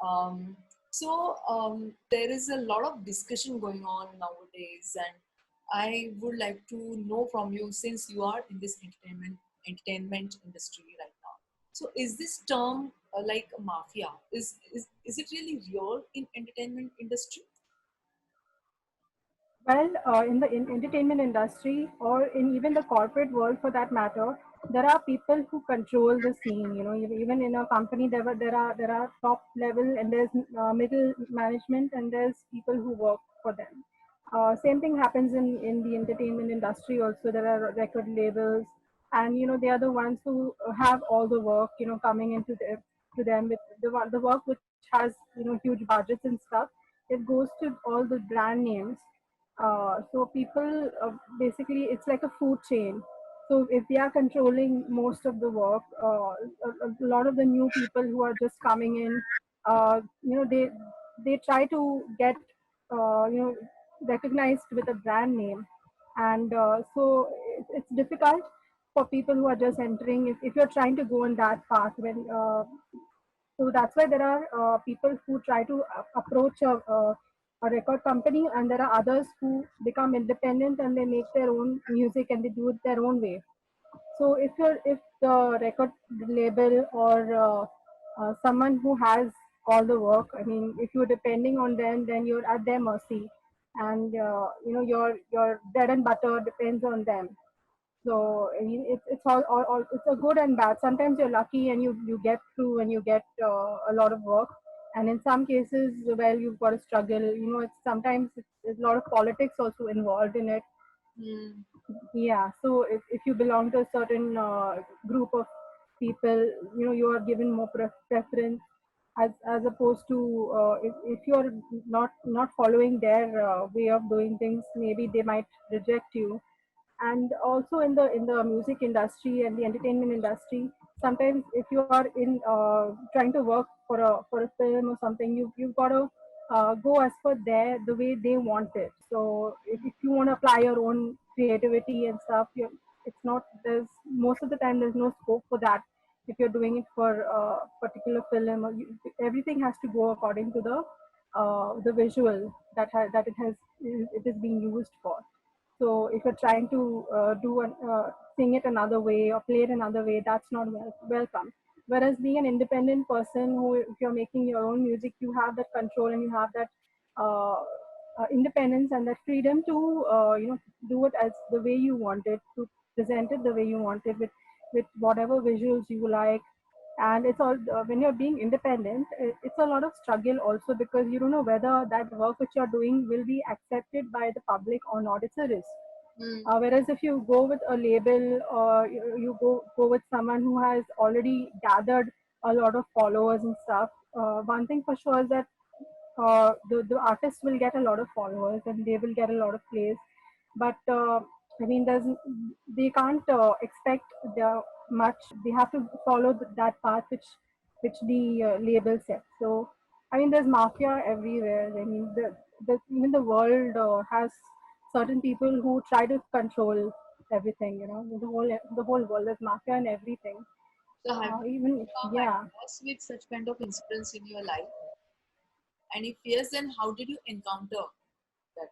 Um, there is a lot of discussion going on nowadays, and I would like to know from you, since you are in this entertainment industry right now. So, is this term like mafia? Is it really real in entertainment industry? Well, in the entertainment industry or in even the corporate world for that matter, there are people who control the scene. Even in a company, there are top level and there's middle management and there's people who work for them. Same thing happens in the entertainment industry also. There are record labels, and they are the ones who have all the work coming into to them with the work which has huge budgets and stuff. It goes to all the brand names, so people basically it's like a food chain. So if they are controlling most of the work, a lot of the new people who are just coming in, they try to get recognized with a brand name, and so it's difficult for people who are just entering if you're trying to go in that path when so that's why there are people who try to approach a record company, and there are others who become independent and they make their own music and they do it their own way. So if the record label or someone who has all the work, I mean, if you're depending on them, then you're at their mercy, and your bread and butter depends on them. So I mean, it's all it's a good and bad. Sometimes you're lucky and you get through and you get a lot of work, and in some cases, well, you've got to struggle. It's sometimes there's a lot of politics also involved in it. Hmm. Yeah, so if you belong to a certain group of people, you are given more preference as opposed to if you're not following their way of doing things, maybe they might reject you. And also in the music industry and the entertainment industry, sometimes if you are in trying to work for a film or something, you've got to go as per the way they want it. So if you want to apply your own creativity and stuff, it's not there's most of the time there's no scope for that. If you're doing it for a particular film, everything has to go according to the visual that it is being used for. So if you're trying to sing it another way or play it another way, that's not welcome. Whereas being an independent person, who if you're making your own music, you have that control and you have that uh, independence and that freedom to do it as the way you want it, to present it the way you want it with whatever visuals you like. And it's all when you're being independent, it's a lot of struggle also, because you don't know whether that work which you're doing will be accepted by the public or not. It's a risk. Hmm. Whereas if you go with a label or you go with someone who has already gathered a lot of followers and stuff, one thing for sure is that the artist will get a lot of followers and they will get a lot of plays. But I mean, they can't expect the much. They have to follow that path which the label sets. So I mean, there's mafia everywhere. I mean, even the world has certain people who try to control everything. The whole world, there's mafia and everything. So, have you Even had yeah. loss with such kind of incidents in your life? And if yes, then how did you encounter that?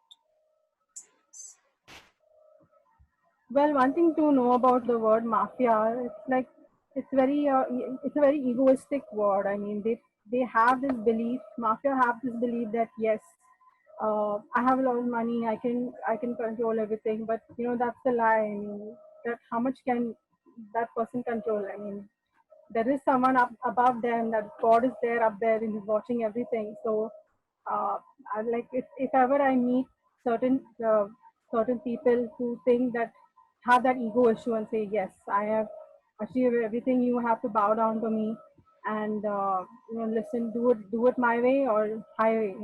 Well, one thing to know about the word mafia, it's like it's a very egoistic word. I mean, they have this belief, mafia have this belief that yes, I have a lot of money, I can control everything, but that's the lie. I mean, that how much can that person control? I mean, there is someone up above them, that God is there up there and he's watching everything. So like if ever I meet certain certain people who think that have that ego issue and say yes, I have achieved everything, you have to bow down to me and listen, do it my way or highway.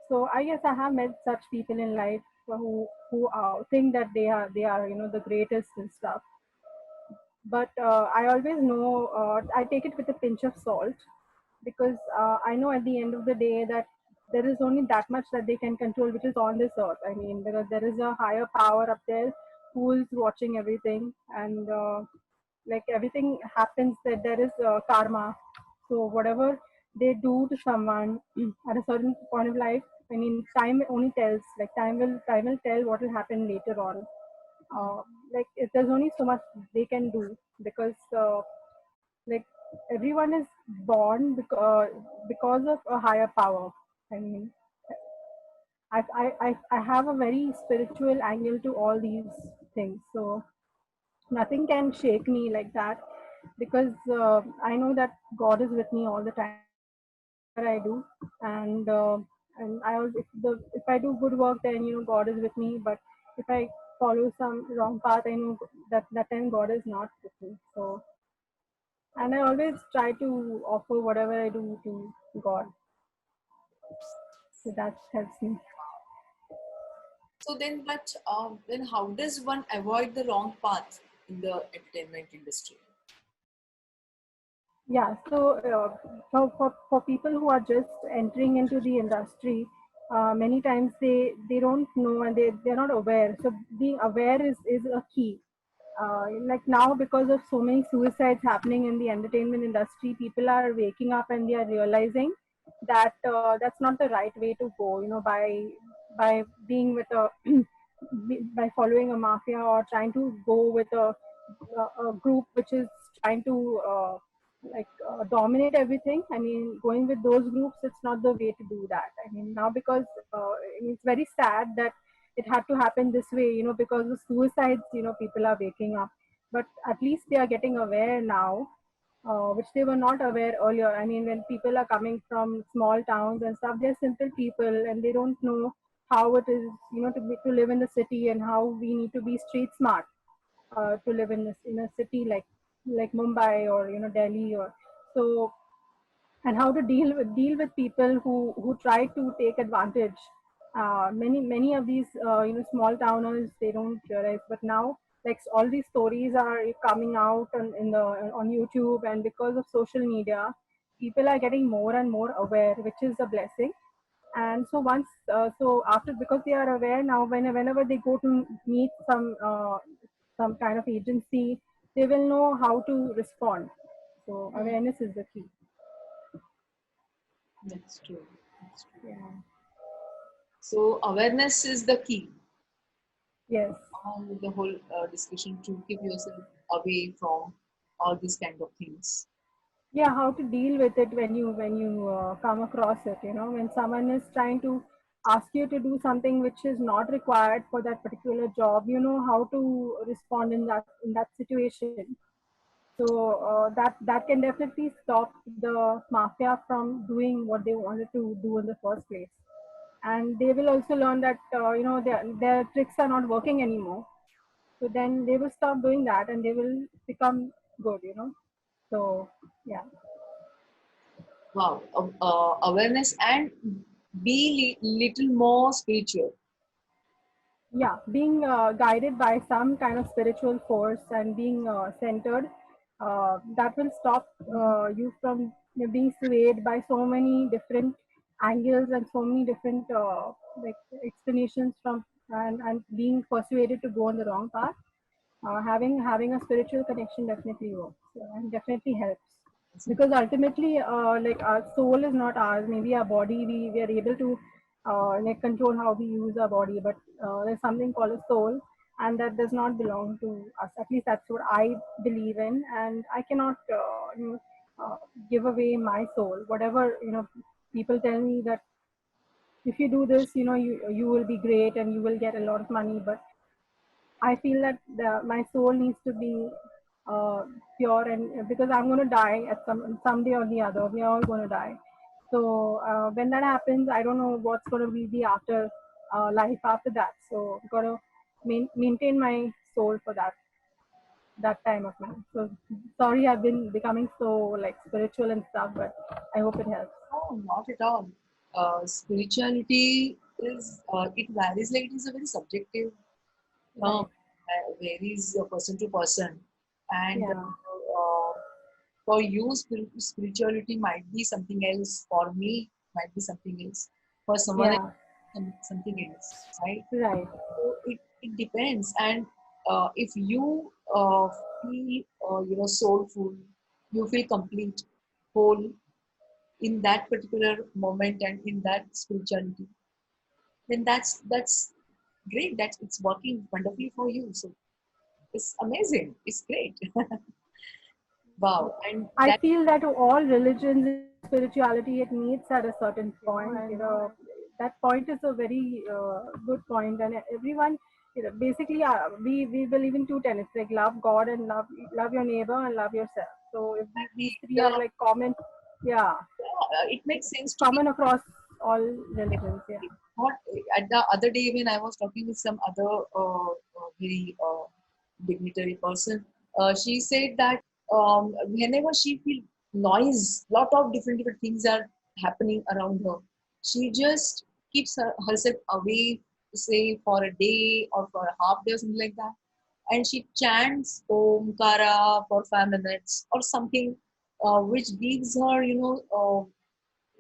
So I guess I have met such people in life who think that they are the greatest and stuff. But I always know, I take it with a pinch of salt, because I know at the end of the day that there is only that much that they can control, which is on this earth. I mean, because there is a higher power up there who is watching everything, and like everything happens, that there is karma. So whatever they do to someone at a certain point of life. I mean, time only tells. Like time will tell what will happen later on. Uh, like there's only so much they can do because like everyone is born because of a higher power. I mean, I have a very spiritual angle to all these things. So nothing can shake me like that because I know that God is with me all the time, whatever I do, and I always, if I do good work, then God is with me. But if I follow some wrong path, I know that time God is not with me. So, and I always try to offer whatever I do to God. So that helps me. So then how does one avoid the wrong path in the entertainment industry? Yeah, so for people who are just entering into the industry, many times they don't know and they're not aware. So being aware is a key. Like now, because of so many suicides happening in the entertainment industry, people are waking up and they are realizing that that's not the right way to go. By being with a by following a mafia or trying to go with a group which is trying to dominate everything. I mean, going with those groups, it's not the way to do that. I mean, now because it's very sad that it had to happen this way, because of suicides, people are waking up. But at least they are getting aware now, which they were not aware earlier. I mean, when people are coming from small towns and stuff, they're simple people and they don't know how it is, to live in the city and how we need to be street smart to live in a city like Mumbai or Delhi or so, and how to deal with people who try to take advantage. Many of these small towners, they don't realize, but now like all these stories are coming out on YouTube, and because of social media, people are getting more and more aware, which is a blessing. And so once so after, because they are aware now, whenever they go to meet some kind of agency, they will know how to respond. So Hmm. awareness is the key. That's true. That's true. Yeah. So awareness is the key Yes. along with the whole discussion to keep yourself away from all these kind of things. Yeah, how to deal with it when you come across it. When someone is trying to ask you to do something which is not required for that particular job, you know how to respond in that situation. So that can definitely stop the mafia from doing what they wanted to do in the first place. And they will also learn that their tricks are not working anymore. So then they will stop doing that and they will become good. So yeah. Wow, awareness and be little more spiritual. Yeah, being guided by some kind of spiritual force and being centered, that will stop you from being swayed by so many different angles and so many different like explanations from, and being persuaded to go on the wrong path. Having a spiritual connection definitely works, and definitely helps, because ultimately like our soul is not ours. Maybe our body, we are able to like control how we use our body, but there's something called a soul, and that does not belong to us. At least that's what I believe in, and I cannot give away my soul. Whatever people tell me that if you do this, you will be great and you will get a lot of money, but I feel that my soul needs to be uh, pure, and because I'm going to die at someday or the other, we are all going to die. So when that happens, I don't know what's going to be the after life after that. So I've got to maintain my soul for that time of mine. So sorry, I've been becoming so like spiritual and stuff, but I hope it helps. No, not at all. Spirituality is it varies, like it is a very subjective term, Right. varies person to person, and Yeah. for you spirituality might be something else. For me, might be something else. For someone else, Yeah. something else, right? Right. So it depends. And if you feel soulful, you feel complete, whole, in that particular moment and in that spirituality, then that's great. That it's working wonderfully for you. So it's amazing. It's great. Wow. And I that feel that all religions and spirituality it meets at a certain point. That point is a very good point, and everyone, basically, we believe in two tenets like love God and love your neighbor and love yourself. So if these three the, are like common, yeah, it makes sense it's to me. common across all religions. Yeah, What at the other day when I was talking with some other very dignitary person, she said that whenever she feel noise, lot of different things are happening around her. She just keeps herself away, say for a day or for a half day or something like that, and she chants Om Kara for 5 minutes or something, which gives her,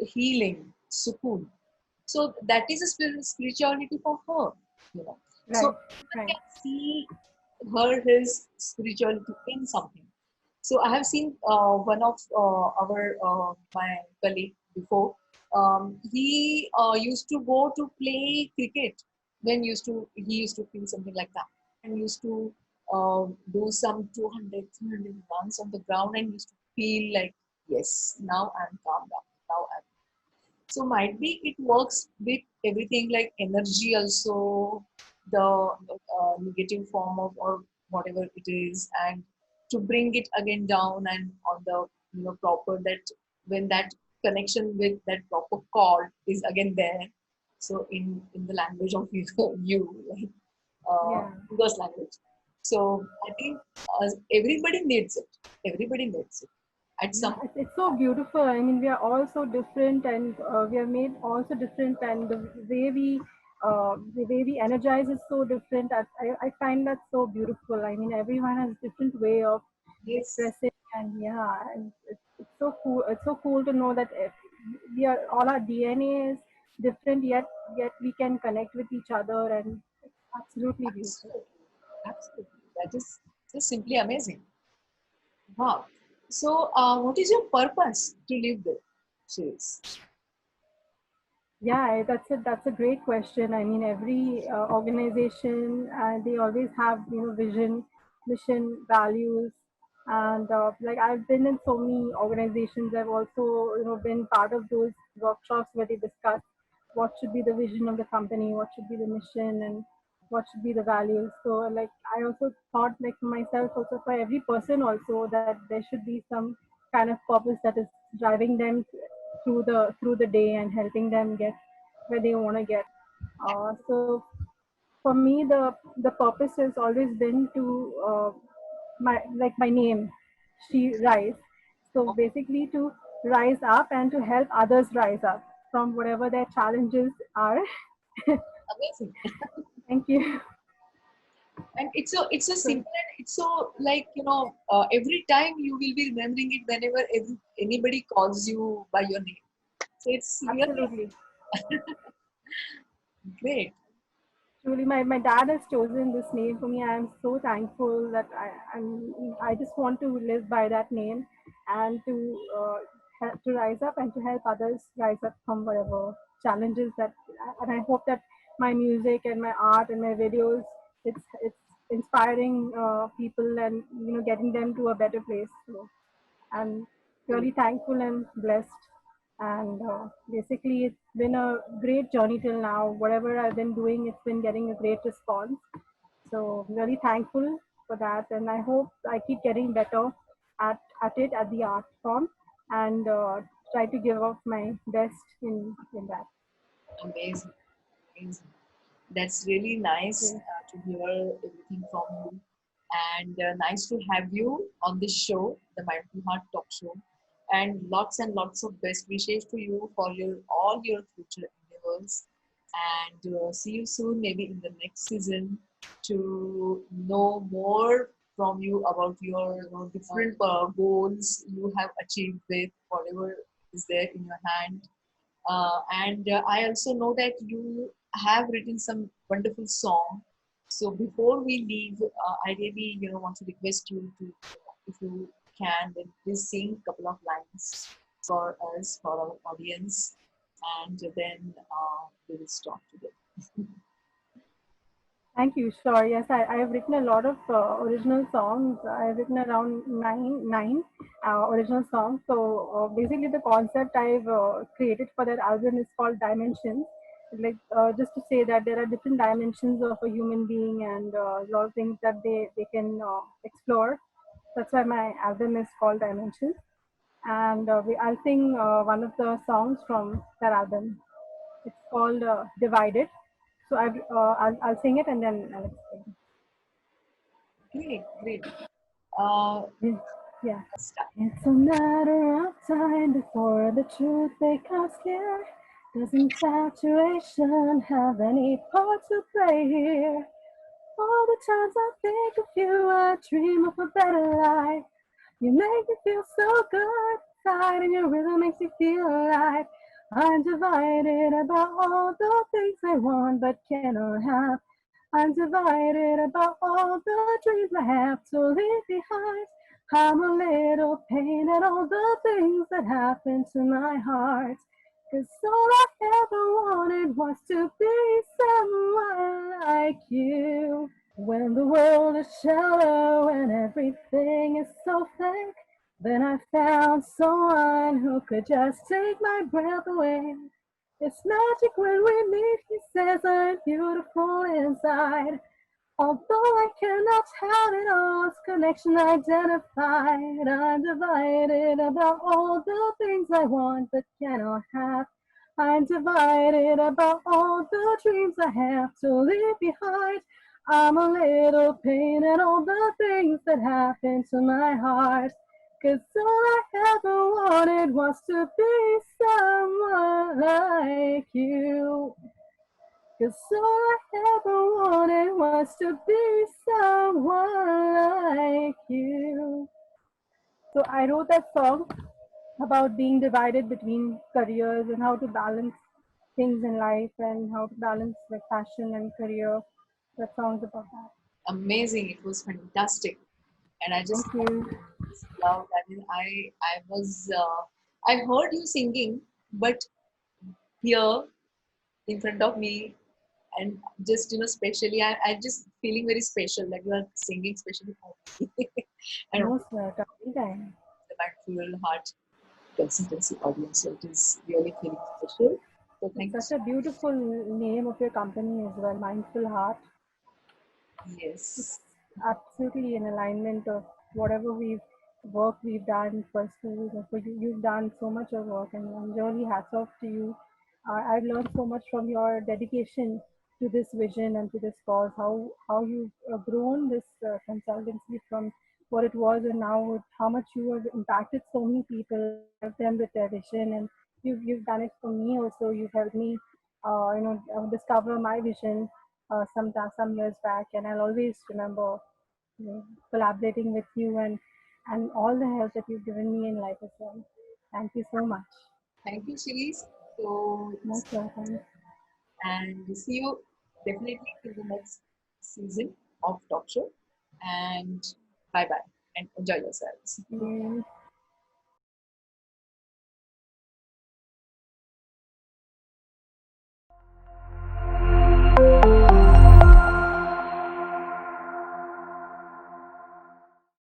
healing, sukoon. So that is a spirituality for her, you know. So right, one right. can see his spirituality in something. So I have seen one of our my colleague before. He used to go to play cricket when he used to feel something like that, and used to do some 200, 300 runs on the ground, and used to feel like, yes, now I'm calmed down. Now I'm, so might be it works with everything like energy also, the negative form of or whatever it is, and to bring it again down and on the proper, that when that connection with that proper chord is again there. So in the language of you, like Yeah. English language. So I think everybody needs it. Everybody needs it at Yeah, some. it's so beautiful. I mean, we are all so different, and we are made also different, and the way we energize is so different. I find that so beautiful. I mean, everyone has different way of Yes. expressing, and yeah, and it's so cool. It's so cool to know that we are all our DNA is different, yet we can connect with each other, and it's absolutely beautiful. Absolutely. Absolutely. That is just simply amazing. Wow. So, what is your purpose to live there? She's Yeah, that's a great question. I mean, every organization they always have vision, mission, values, and like I've been in so many organizations. I've also been part of those workshops where they discuss what should be the vision of the company, what should be the mission, and what should be the values. So like I also thought like for myself, also for every person, also that there should be some kind of purpose that is driving them through the day and helping them get where they want to get. So for me, the purpose has always been to my name, She Rise. So basically, to rise up and to help others rise up from whatever their challenges are. amazing. Thank you. And it's so So, simple, and it's so like, every time you will be remembering it whenever anybody calls you by your name. So it's really absolutely. great. Truly, my dad has chosen this name for me. I am so thankful that I just want to live by that name and to help to rise up and to help others rise up from whatever challenges that. And I hope that my music and my art and my videos it's inspiring people and getting them to a better place. So I'm really thankful and blessed. And basically, it's been a great journey till now. Whatever I've been doing, it's been getting a great response. So I'm really thankful for that. And I hope I keep getting better at it, at the art form, and try to give up my best in that. Amazing. Amazing. That's really nice Yeah. to hear everything from you, and nice to have you on this show, the Mindful Heart Talk Show. And lots of best wishes to you for your all your future endeavors. And see you soon, maybe in the next season, to know more from you about your different goals you have achieved with whatever is there in your hand. And I also know that you have written some wonderful song. So before we leave, I really want to request you to, if you can, then please sing a couple of lines. for us, for our audience, and then we will stop today. Thank you. Sure. Yes, I've written a lot of original songs. I've written around nine original songs. So basically, the concept I've created for that album is called Dimensions. Like just to say that there are different dimensions of a human being and a lot of things that they can explore. That's why my album is called Dimensions. And I'll sing one of the songs from that album. It's called Divided. So I'll sing it and then I'll explain. Great, great. Uh, Yeah. start. It's a matter of time before the truth becomes clear. Doesn't saturation have any part to play here? All the times I think of you, I dream of a better life. You make me feel so good inside, and your rhythm makes me feel alive. I'm divided about all the things I want but cannot have. I'm divided about all the dreams I have to leave behind. I'm a little pain at all the things that happen to my heart. 'Cause all I ever wanted was to be someone like you. When the world is shallow and everything is so fake, then I found someone who could just take my breath away. It's magic when we meet, he says I'm beautiful inside. Although I cannot have it all, it's connection identified. I'm divided about all the things I want but cannot have. I'm divided about all the dreams I have to leave behind. I'm a little pain at all the things that happen to my heart. 'Cause all I ever wanted was to be someone like you. 'Cause all I ever wanted was to be someone like you. So I wrote that song about being divided between careers and how to balance things in life and how to balance like passion and career. That song's about that. Amazing. It was fantastic. And I just Thank you. loved. I mean, I was, I heard you singing, but here in front of me, and just, especially, I just feeling very special, like you are singing especially for me. And Most welcome. the Mindful Heart Consultancy audience. So it is really feeling special. So It's thank you such so a beautiful name of your company as well, Mindful Heart. much. It's Yes. absolutely in alignment of whatever we've done for schools and for you. You've done so much of work, and I'm really hats off to you. I've learned so much from your dedication to this vision and to this cause. How you've grown this consultancy from what it was, and now how much you have impacted so many people, helped them with their vision, and you've done it for me also. You've helped me, discover my vision some years back, and I'll always remember collaborating with you and all the help that you've given me in life as well. Thank you so much. Thank you, Shilis. So, Most welcome. and see you definitely in the next season of Talk Show. And bye bye and enjoy yourselves. Mm.